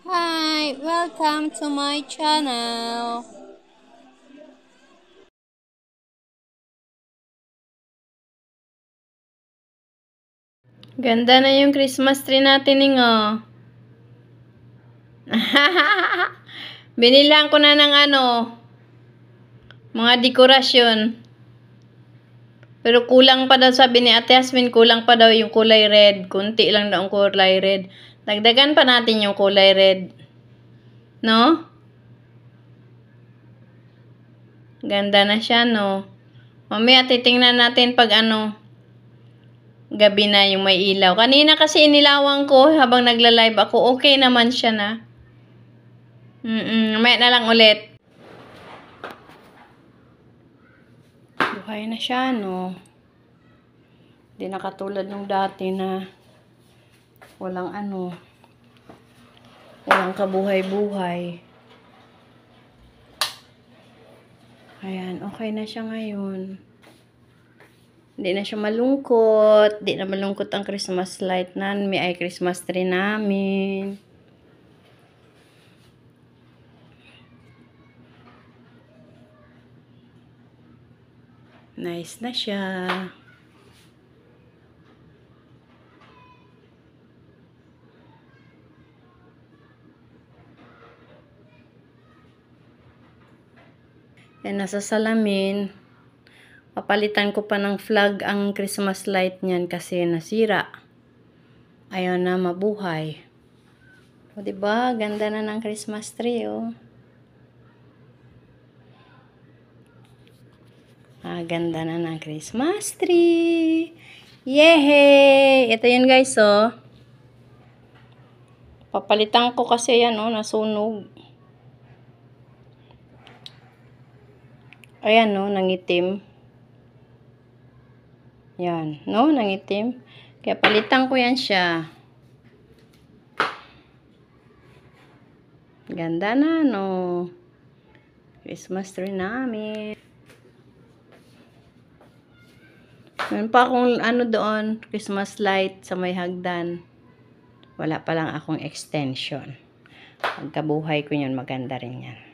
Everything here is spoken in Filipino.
Hi, welcome to my channel. Ganda na yung Christmas tree natin, Ingo. Binilang ko na ng mga dekorasyon. Pero kulang pa daw, sabi ni Ate Yasmin, kulang pa daw yung kulay red. Kunti lang daw ang kulay red. Dagdagan pa natin yung kulay red. No? Ganda na siya, no? Mamaya titingnan natin pag gabi na yung may ilaw. Kanina kasi inilawan ko habang nagla-live ako. Okay naman siya na. Mamaya na lang ulit. Buhay na siya, no? Hindi na katulad nung dati na walang walang kabuhay-buhay. Ayan, okay na siya ngayon. Hindi na siya malungkot. Hindi na malungkot ang Christmas light namin. Ay, Christmas tree namin. Nice na siya. Yan, nasa salamin. Papalitan ko pa ng flag ang Christmas light niyan kasi nasira. Ayaw na mabuhay. O, diba? Ganda na ng Christmas tree, oh. Ganda na ng Christmas tree. Yehey! Ito yun, guys, oh. Papalitan ko kasi yan, oh, nasunog. Ayan, no, nangitim. Yan, no, nangitim. Kaya palitan ko yan siya. Ganda na, no. Christmas tree namin. Meron pa akong doon, Christmas light sa may hagdan. Wala pa lang akong extension. Pagkabuhay ko yun, maganda rin yan.